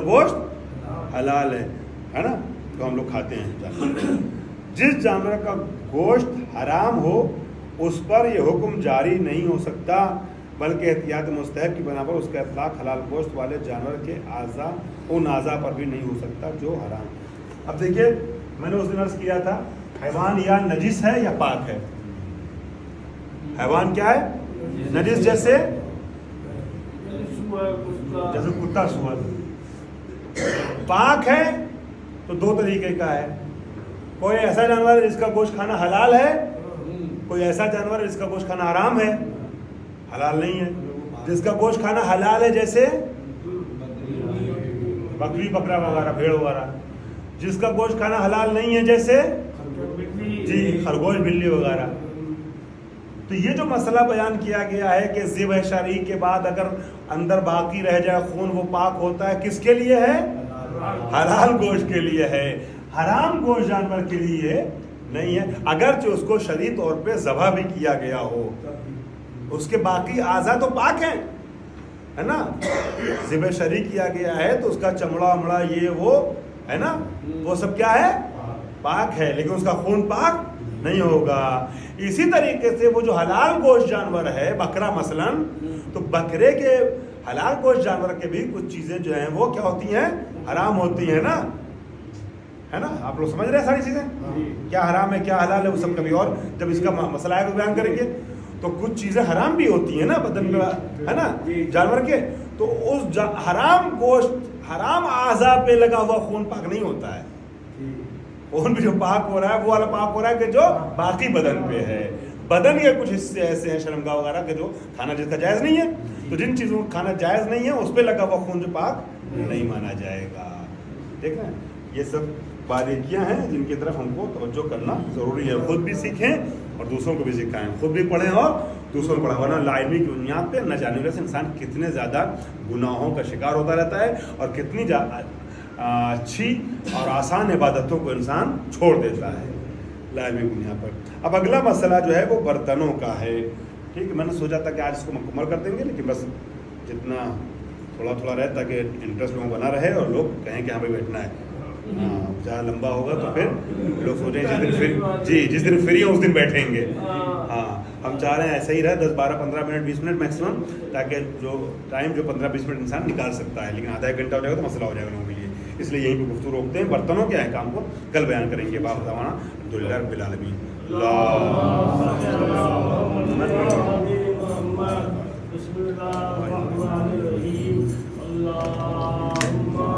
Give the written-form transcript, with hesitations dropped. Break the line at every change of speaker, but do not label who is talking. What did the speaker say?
گوشت حلال ہے نا، تو ہم لوگ کھاتے ہیں جانور۔ جس جانور کا گوشت حرام ہو اس پر یہ حکم جاری نہیں ہو سکتا، بلکہ احتیاط مستحب کی بنا پر اس کا اطلاق حلال گوشت والے جانور کے اعضاء ان اعضاء پر بھی نہیں ہو سکتا جو حرام۔ اب دیکھیے میں نے اس دن عرض کیا تھا حیوان یا نجس ہے یا پاک ہے۔ حیوان کیا ہے؟ نجس، جیسے کتا سور۔ پاک ہے تو دو طریقے کا ہے، کوئی ایسا جانور ہے جس کا گوشت کھانا حلال ہے، کوئی ایسا جانور ہے جس کا گوشت کھانا حرام ہے، حلال نہیں ہے۔ جس کا گوشت کھانا حلال ہے جیسے بکری بکرا وغیرہ، بھیڑ وغیرہ۔ جس کا گوشت کھانا حلال نہیں ہے جیسے جی خرگوش بلی وغیرہ۔ تو یہ جو مسئلہ بیان کیا گیا ہے کہ ذبح شرعی کے بعد اگر اندر باقی رہ جائے خون وہ پاک ہوتا ہے، کس کے لیے ہے؟ حلال گوشت کے لیے ہے، حرام گوشت جانور کے لیے نہیں ہے، اگرچہ اس کو شرعی طور پہ ذبح بھی کیا گیا ہو، اس کے باقی اعضاء تو پاک ہیں، ہے نا۔ ذبح شرعی کیا گیا ہے تو اس کا چمڑا ومڑا یہ وہ ہے نا، وہ سب کیا ہے؟ پاک ہے، لیکن اس کا خون پاک نہیں ہوگا۔ اسی طریقے سے وہ جو حلال گوشت جانور ہے، بکرا مثلا، تو بکرے کے حلال گوشت جانور کے بھی کچھ چیزیں جو ہیں وہ کیا ہوتی ہیں؟ حرام ہوتی ہیں نا، ہے نا۔ آپ لوگ سمجھ رہے ہیں ساری چیزیں، کیا حرام ہے کیا حلال ہے، وہ سب کبھی اور جب اس کا مسئلہ ہے تو بیان کریں گے۔ تو کچھ چیزیں حرام بھی ہوتی ہیں نا بدن میں، ہے نا، جانور کے، تو اس حرام گوشت حرام اعضاء پہ لگا ہوا خون پاک نہیں ہوتا ہے۔ خون بھی جو پاک ہو رہا ہے وہ والا پاک ہو رہا ہے کہ جو باقی بدن پہ ہے۔ بدن کے کچھ حصے ایسے ہیں شرمگاہ وغیرہ کے جو کھانا جس کا جائز نہیں ہے، تو جن چیزوں کا کھانا جائز نہیں ہے اس پہ لگا ہوا خون جو پاک نہیں مانا جائے گا۔ ٹھیک ہے، یہ سب باریکیاں ہیں جن کی طرف ہم کو توجہ کرنا ضروری ہے، خود بھی سیکھیں اور دوسروں کو بھی سکھائیں، خود بھی پڑھیں اور دوسروں کو پڑھیں، ورنہ لا علمی کی بنیاد پہ نہ جاننے سے انسان کتنے زیادہ گناہوں کا شکار ہوتا رہتا ہے اور کتنی اچھی اور آسان عبادتوں کو انسان چھوڑ دیتا ہے لا علمی بنیاد پر۔ اب اگلا مسئلہ جو ہے وہ برتنوں کا ہے۔ ٹھیک ہے، میں نے سوچا تھا کہ آج اس کو مکمل کر دیں گے، لیکن بس جتنا تھوڑا تھوڑا رہے تاکہ انٹرسٹ لوگوں بنا رہے اور لوگ کہیں کہ ہاں بھائی بیٹھنا ہے۔ زیادہ لمبا ہوگا تو پھر لوگ سوچیں جس دن فری ہیں اس دن بیٹھیں گے۔ ہاں، ہم چاہ رہے ہیں ایسا ہی رہے 10 12 15 منٹ 20 منٹ میکسیمم، تاکہ جو ٹائم جو 15 20 منٹ انسان نکال سکتا ہے، لیکن آدھا ایک گھنٹہ ہو جائے گا تو مسئلہ ہو جائے گا لوگوں کے لیے، اس لیے یہیں پہ گفتگو روکتے ہیں۔ برتنوں کے احکام کو کل بیان کریں گے۔ باپ دعوانا الحمدللہ رب العالمین۔ اللہ